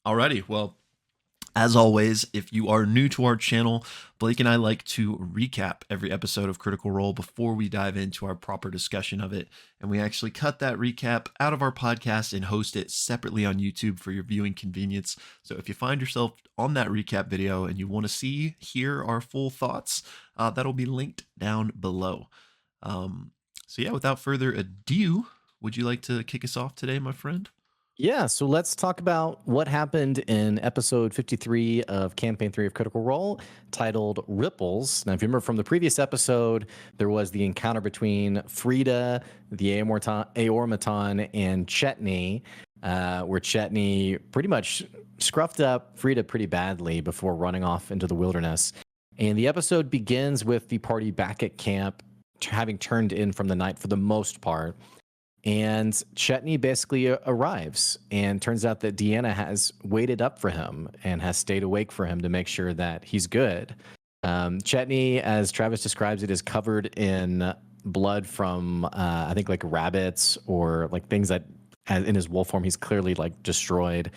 Alrighty, well, as always, if you are new to our channel, Blake and I like to recap every episode of Critical Role before we dive into our proper discussion of it. And we actually cut that recap out of our podcast and host it separately on YouTube for your viewing convenience. So if you find yourself on that recap video and you want to hear our full thoughts, that'll be linked down below. So yeah, without further ado, would you like to kick us off today, my friend? Yeah, so let's talk about what happened in episode 53 of Campaign 3 of Critical Role, titled Ripples. Now, if you remember from the previous episode, there was the encounter between Frida, the Aormaton, and Chetney, where Chetney pretty much scruffed up Frida pretty badly before running off into the wilderness. And the episode begins with the party back at camp, having turned in from the night for the most part. And Chetney basically arrives, and turns out that Deanna has waited up for him and has stayed awake for him to make sure that he's good. Chetney, as Travis describes it, is covered in blood from, I think, like rabbits or like things that, in his wolf form, he's clearly like destroyed.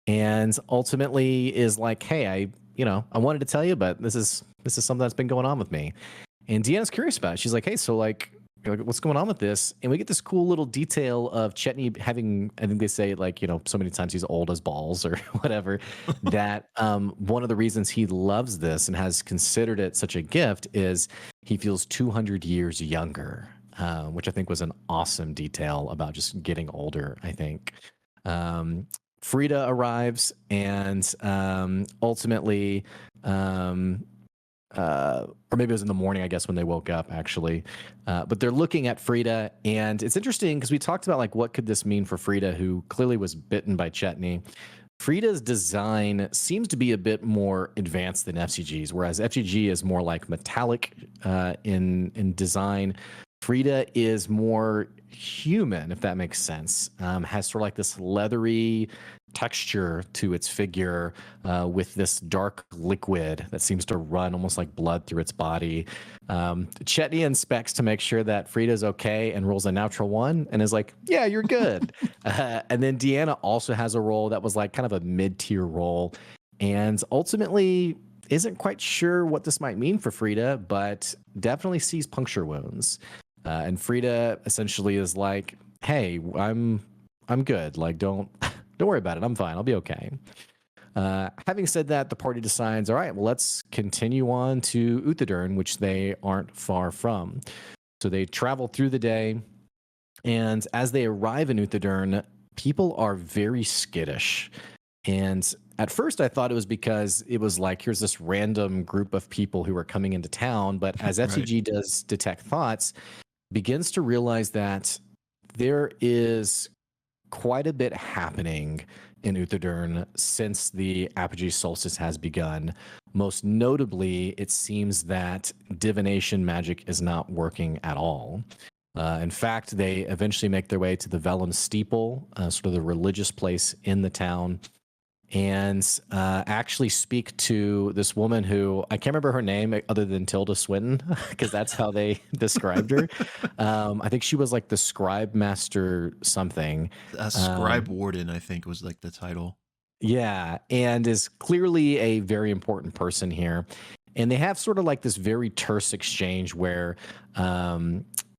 And ultimately is like, hey, I wanted to tell you, but this is something that's been going on with me. And Deanna's curious about it. She's like, hey, so like, what's going on with this? And we get this cool little detail of Chetney having, I think they say, like, so many times he's old as balls or whatever, that one of the reasons he loves this and has considered it such a gift is he feels 200 years younger, which I think was an awesome detail about just getting older, I think. Frida arrives, and ultimately, or maybe it was in the morning, I guess, when they woke up, actually. But they're looking at Frida, and it's interesting because we talked about, like, what could this mean for Frida, who clearly was bitten by Chetney. Frida's design seems to be a bit more advanced than FCG's, whereas FCG is more like metallic in design. Frida is more human, if that makes sense. Has sort of like this leathery texture to its figure, with this dark liquid that seems to run almost like blood through its body. Chetney inspects to make sure that Frida's okay and rolls a natural 1 and is like, yeah, you're good. And then Deanna also has a roll that was like kind of a mid-tier roll, and ultimately isn't quite sure what this might mean for Frida, but definitely sees puncture wounds. And Frida essentially is like, hey, I'm good. Like, don't worry about it. I'm fine. I'll be okay. Having said that, the party decides, all right, well, let's continue on to Uthodurn, which they aren't far from. So they travel through the day, and as they arrive in Uthodurn, people are very skittish. And at first I thought it was because it was like, here's this random group of people who are coming into town. But as FCG does detect thoughts, begins to realize that there is quite a bit happening in Uthodurn since the Apogee Solstice has begun. Most notably, it seems that divination magic is not working at all. In fact, they eventually make their way to the Vellum Steeple, sort of the religious place in the town, and actually speak to this woman who, I can't remember her name other than Tilda Swinton, because that's how they described her. I think she was like the scribe master something. Scribe warden, I think, was like the title. Yeah, and is clearly a very important person here. And they have sort of like this very terse exchange where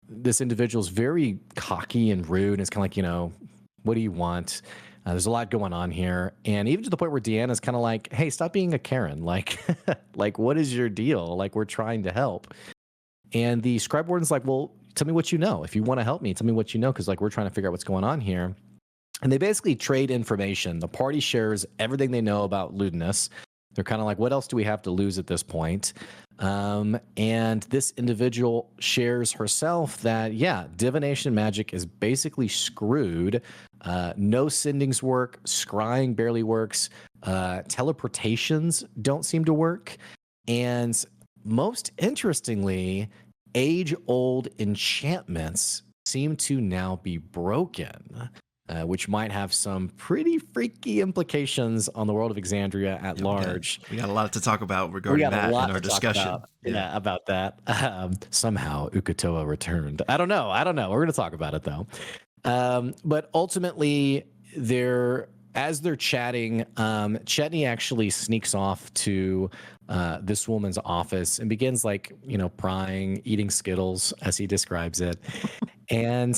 this individual is very cocky and rude. And it's kind of like, what do you want? There's a lot going on here. And even to the point where Deanna's kind of like, hey, stop being a Karen. Like, like, what is your deal? Like, we're trying to help. And the scribe warden's like, well, tell me what you know. If you want to help me, tell me what you know, because like we're trying to figure out what's going on here. And they basically trade information. The party shares everything they know about lewdness. They're kind of like, what else do we have to lose at this point? And this individual shares herself that, yeah, divination magic is basically screwed. No sendings work. Scrying barely works. Teleportations don't seem to work. And most interestingly, age-old enchantments seem to now be broken. Which might have some pretty freaky implications on the world of Exandria at large. We got a lot to talk about regarding that in our discussion. About that. Somehow Ukatoa returned. I don't know. We're going to talk about it though. But ultimately, there as they're chatting, Chetney actually sneaks off to this woman's office and begins, like, prying, eating Skittles, as he describes it. And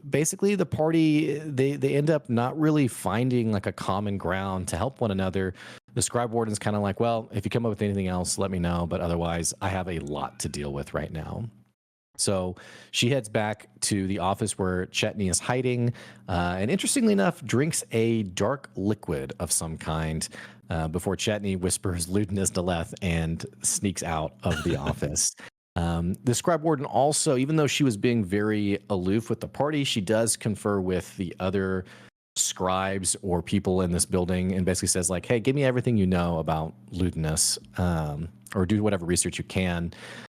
basically, the party they end up not really finding like a common ground to help one another. The scribe warden's kind of like, well, if you come up with anything else, let me know. But otherwise, I have a lot to deal with right now. So she heads back to the office where Chetney is hiding, and interestingly enough, drinks a dark liquid of some kind before Chetney whispers Ludinus Deleth and sneaks out of the office. The scribe warden also, even though she was being very aloof with the party, she does confer with the other scribes or people in this building and basically says, like, hey, give me everything you know about Ludinus, or do whatever research you can.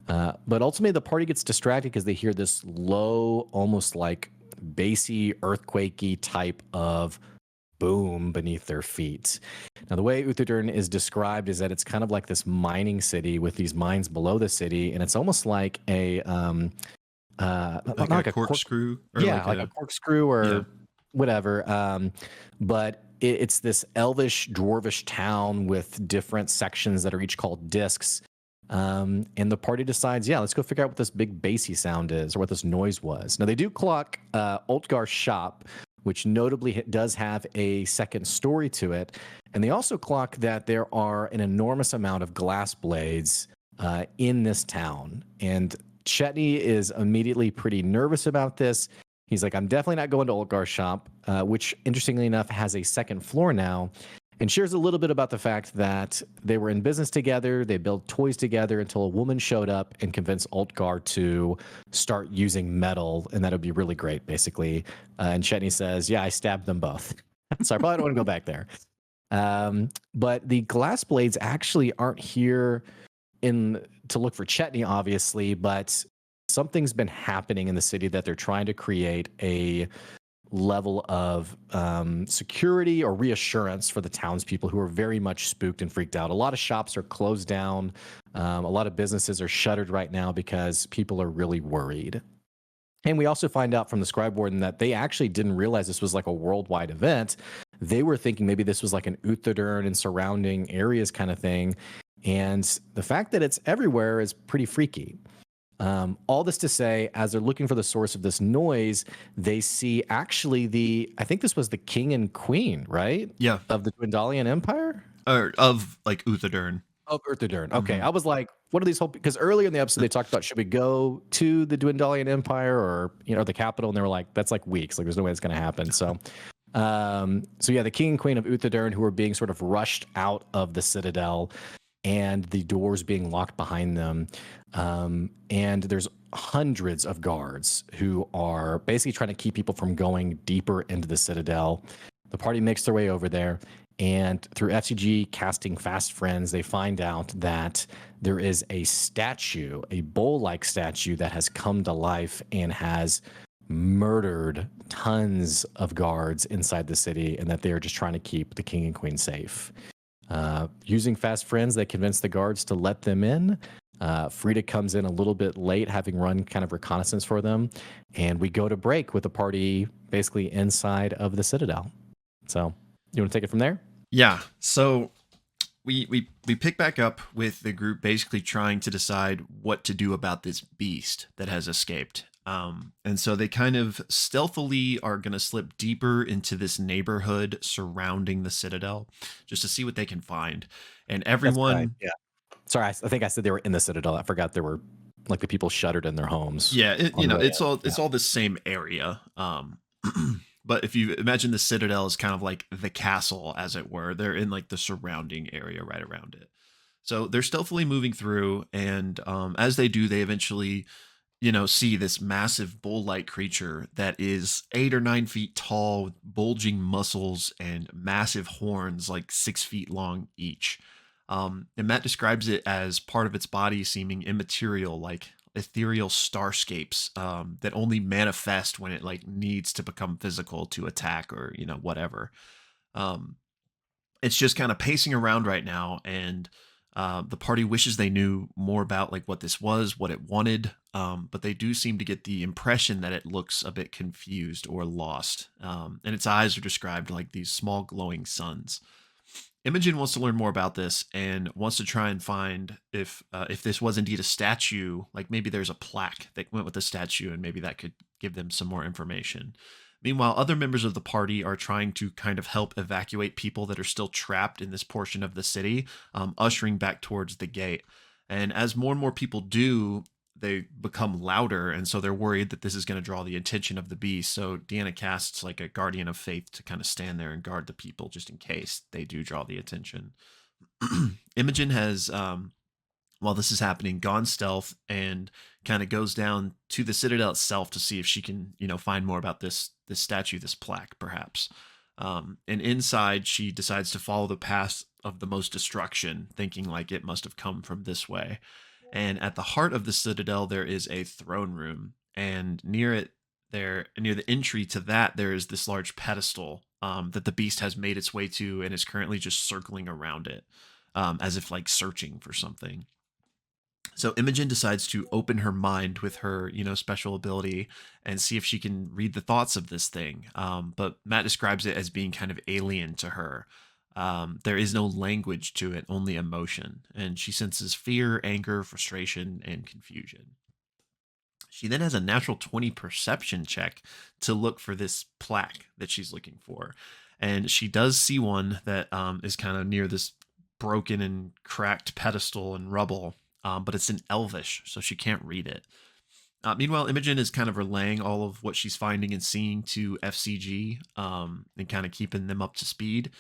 But ultimately, the party gets distracted because they hear this low, almost like bassy, earthquakey type of boom beneath their feet. Now, the way Uthodurn is described is that it's kind of like this mining city with these mines below the city, and it's almost like a Like not a like a corkscrew or yeah, like like a a corkscrew yeah. or whatever. But it's this elvish, dwarvish town with different sections that are each called discs. And the party decides, yeah, let's go figure out what this big bassy sound is or what this noise was. Now, they do clock Ultgar's shop, which notably does have a second story to it. And they also clock that there are an enormous amount of glass blades in this town. And Chetney is immediately pretty nervous about this. He's like, I'm definitely not going to Ultgar's shop, which interestingly enough has a second floor now, and shares a little bit about the fact that they were in business together. They built toys together until a woman showed up and convinced Ultgar to start using metal, and that would be really great, basically. And Chetney says, yeah, I stabbed them both. So I probably don't want to go back there. But the glass blades actually aren't here to look for Chetney, obviously, but something's been happening in the city that they're trying to create a level of security or reassurance for the townspeople who are very much spooked and freaked out. A lot of shops are closed down. A lot of businesses are shuttered right now because people are really worried. And we also find out from the scribe warden that they actually didn't realize this was like a worldwide event. They were thinking maybe this was like an Uthodurn and surrounding areas kind of thing. And the fact that it's everywhere is pretty freaky. All this to say, as they're looking for the source of this noise, they see actually I think this was the king and queen, right? Yeah. Of the Dwendalian Empire? Or of like Uthodurn. Of Uthodurn. Okay. I was like, what are these whole, because earlier in the episode they talked about should we go to the Dwendalian Empire or the capital, and they were like, that's like weeks. Like there's no way it's gonna happen. So yeah, the king and queen of Uthodurn who are being sort of rushed out of the citadel and the doors being locked behind them. And there's hundreds of guards who are basically trying to keep people from going deeper into the citadel. The party makes their way over there, and through FCG casting Fast Friends, they find out that there is a statue, a bull-like statue that has come to life and has murdered tons of guards inside the city, and that they are just trying to keep the king and queen safe. Using Fast Friends, they convince the guards to let them in. Frida comes in a little bit late, having run kind of reconnaissance for them, and we go to break with the party basically inside of the Citadel. So, you want to take it from there? Yeah. So we pick back up with the group basically trying to decide what to do about this beast that has escaped. And so they kind of stealthily are going to slip deeper into this neighborhood surrounding the Citadel just to see what they can find. And everyone, right. Yeah. Sorry, I think I said they were in the Citadel. I forgot there were like the people shuttered in their homes. yeah, it's in. all the same area. But if you imagine the Citadel is kind of like the castle, as it were, they're in like the surrounding area right around it. So they're stealthily moving through, and as they do, they eventually see this massive bull-like creature that is 8 or 9 feet tall, with bulging muscles and massive horns, like 6 feet long each. And Matt describes it as part of its body seeming immaterial, like ethereal starscapes that only manifest when it like needs to become physical to attack or whatever. Um, it's just kind of pacing around right now, and The party wishes they knew more about like what this was, what it wanted, but they do seem to get the impression that it looks a bit confused or lost. And its eyes are described like these small glowing suns. Imogen wants to learn more about this and wants to try and find if this was indeed a statue, like maybe there's a plaque that went with the statue, and maybe that could give them some more information. Meanwhile, other members of the party are trying to kind of help evacuate people that are still trapped in this portion of the city, ushering back towards the gate. And as more and more people do, they become louder, and so they're worried that this is going to draw the attention of the beast. So Deanna casts like a guardian of faith to kind of stand there and guard the people just in case they do draw the attention. Imogen has, while this is happening, gone stealth and kind of goes down to the citadel itself to see if she can, find more about this statue, this plaque, perhaps. And inside, she decides to follow the path of the most destruction, thinking like it must have come from this way. And at the heart of the citadel, there is a throne room, and near it, near the entry to that, there is this large pedestal that the beast has made its way to and is currently just circling around it, as if like searching for something. So Imogen decides to open her mind with her, special ability and see if she can read the thoughts of this thing. But Matt describes it as being kind of alien to her. There is no language to it, only emotion. And she senses fear, anger, frustration, and confusion. She then has a natural 20 perception check to look for this plaque that she's looking for. And she does see one that is kind of near this broken and cracked pedestal and rubble, but it's in Elvish, so she can't read it. Meanwhile, Imogen is kind of relaying all of what she's finding and seeing to FCG, and kind of keeping them up to speed.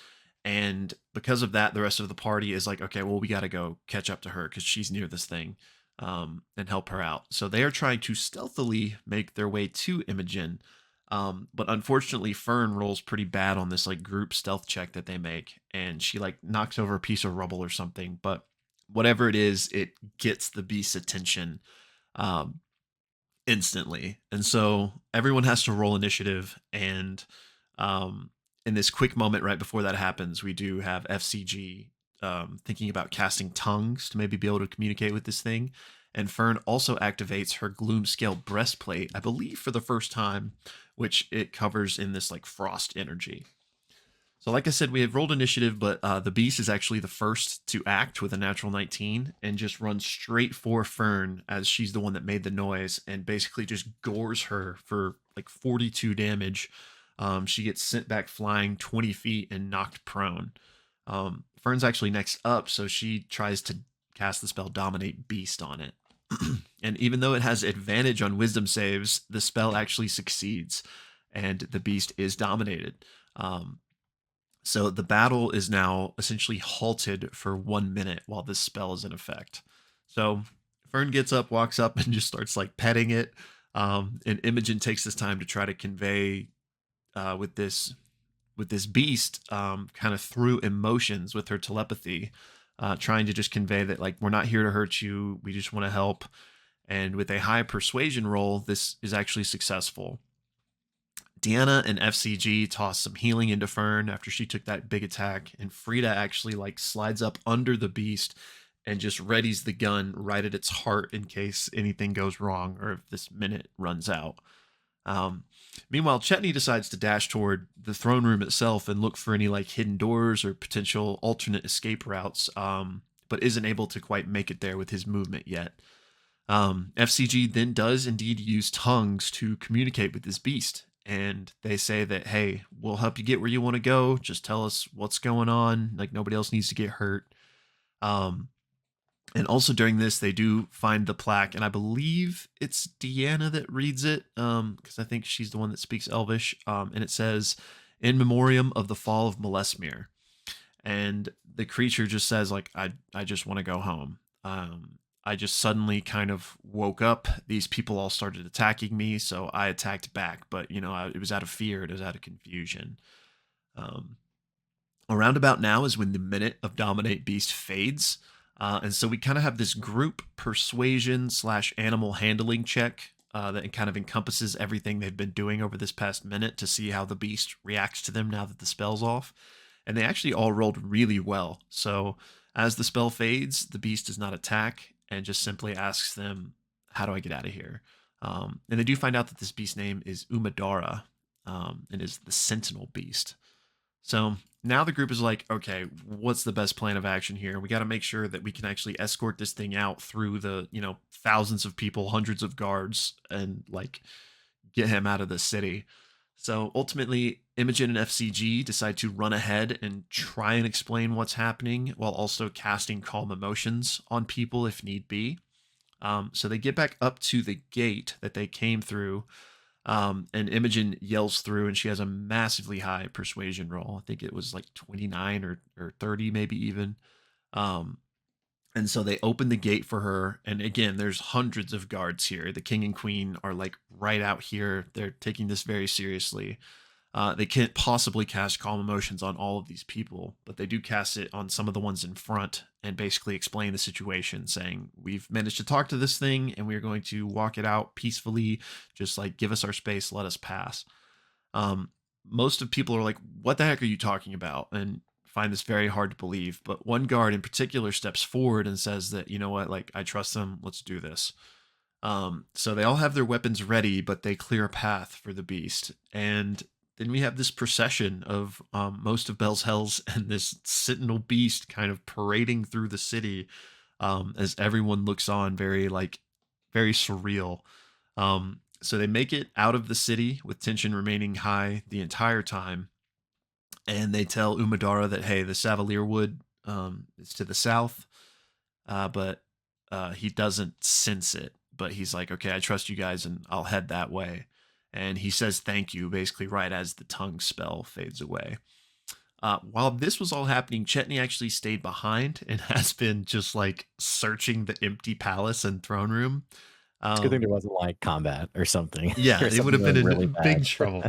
And because of that, the rest of the party is like, okay, well, we got to go catch up to her because she's near this thing, and help her out. So they are trying to stealthily make their way to Imogen. But unfortunately, Fern rolls pretty bad on this like group stealth check that they make, and she like knocks over a piece of rubble or something. But whatever it is, it gets the beast's attention, um, instantly. And so everyone has to roll initiative. And um, in this quick moment right before that happens, we do have FCG thinking about casting tongues to maybe be able to communicate with this thing. And Fern also activates her gloom scale breastplate, I believe for the first time, which it covers in this like frost energy. So, like I said, we have rolled initiative, but the beast is actually the first to act with a natural 19 and just runs straight for Fern as she's the one that made the noise and basically just gores her for like 42 damage. She gets sent back flying 20 feet and knocked prone. Fern's actually next up, so she tries to cast the spell Dominate Beast on it. And even though it has advantage on wisdom saves, the spell actually succeeds and the beast is dominated. So the battle is now essentially halted for 1 minute while this spell is in effect. So Fern gets up, walks up, and just starts like petting it. And Imogen takes this time to try to convey, with this beast, kind of through emotions with her telepathy, trying to just convey that like we're not here to hurt you, we just want to help. And with a high persuasion roll, this is actually successful. Deanna and FCG toss some healing into Fern after she took that big attack, and Frida actually like slides up under the beast and just readies the gun right at its heart in case anything goes wrong or if this minute runs out. Um, Meanwhile, Chetney decides to dash toward the throne room itself and look for any like hidden doors or potential alternate escape routes, but isn't able to quite make it there with his movement yet. FCG then does indeed use tongues to communicate with this beast. And they say that, hey, we'll help you get where you want to go. Just tell us what's going on. Like, nobody else needs to get hurt. Um, and also during this, they do find the plaque. And I believe it's Deanna that reads it, because I think she's the one that speaks Elvish. And it says, in memoriam of the fall of Molesmere. And the creature just says, like, I just want to go home. I just suddenly kind of woke up. These people all started attacking me, so I attacked back. But it was out of fear. It was out of confusion. Um, Around about now is when the minute of Dominate Beast fades, and so we kind of have this group persuasion / animal handling check that kind of encompasses everything they've been doing over this past minute to see how the beast reacts to them now that the spell's off. And they actually all rolled really well. So As the spell fades, the beast does not attack and just simply asks them, "How do I get out of here?" And they do find out that this beast name is Umadara, and is the Sentinel beast. So now the group is like, okay, what's the best plan of action here? We got to make sure that we can actually escort this thing out through the, thousands of people, hundreds of guards, and like get him out of the city. So ultimately, Imogen and FCG decide to run ahead and try and explain what's happening while also casting calm emotions on people if need be. So they get back up to the gate that they came through, and Imogen yells through, and she has a massively high persuasion roll. I think it was like 29 or 30, maybe even. Um, and so they open the gate for her. And again, there's hundreds of guards here. The king and queen are like right out here. They're taking this very seriously. They can't possibly cast calm emotions on all of these people, but they do cast it on some of the ones in front and basically explain the situation, saying, "We've managed to talk to this thing and we are going to walk it out peacefully. Just like give us our space, let us pass." Um, Most of people are like, "What the heck are you talking about?" And find this very hard to believe. But one guard in particular steps forward and says that, "You know what, like, I trust them. Let's do this." So they all have their weapons ready, but they clear a path for the beast. And then we have this procession of most of Bell's Hells and this sentinel beast kind of parading through the city, as everyone looks on, very like very surreal. So they make it out of the city with tension remaining high the entire time, and they tell Umadara that, hey, the Savalier Wood is to the south, but he doesn't sense it. But he's like, okay, I trust you guys, and I'll head that way. And he says thank you, basically, right as the tongue spell fades away. While this was all happening, Chetney actually stayed behind and has been just like searching the empty palace and throne room. It's a good thing Um, there wasn't like combat or something, yeah, or it would something have been going in really big bad. trouble.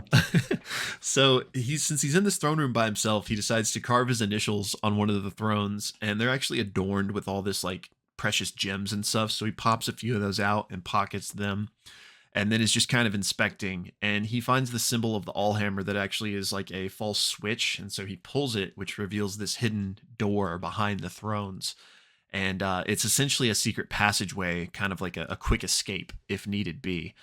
So since he's in this throne room by himself, he decides to carve his initials on one of the thrones, and they're actually adorned with all this like precious gems and stuff. So he pops a few of those out and pockets them, and then is just kind of inspecting. And he finds the symbol of the Allhammer that actually is like a false switch, and so he pulls it, which reveals this hidden door behind the thrones. And it's essentially a secret passageway, kind of like a quick escape if needed be.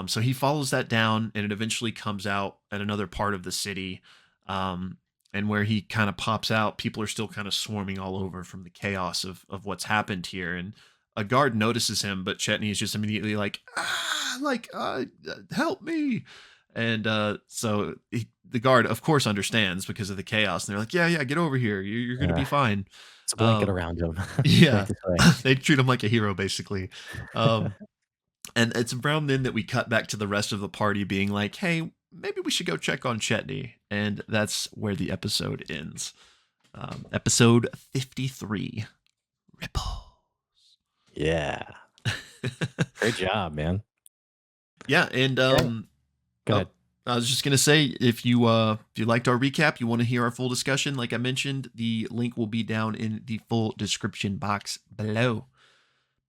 So he follows that down, and it eventually comes out at another part of the city. Um, and where he kind of pops out, people are still kind of swarming all over from the chaos of what's happened here. And a guard notices him, but Chetney is just immediately like, ah, like, help me. And the guard, of course, understands because of the chaos. And they're like, yeah, yeah, get over here. You're going to be Uh, fine. it's a blanket Um, around him. Right yeah, this way. they treat him like a hero, basically. Um, and it's around then that we cut back to the rest of the party being like, hey, maybe we should go check on Chetney. And that's where the episode ends. Episode 53, Ripple. Yeah. Great job, man. Yeah, and Okay. Go oh, ahead. I was just gonna say, if you liked our recap, you want to hear our full discussion, like I mentioned, the link will be down in the full description box below.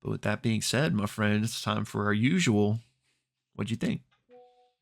But with that being said, my friend, it's time for our usual. What'd you think?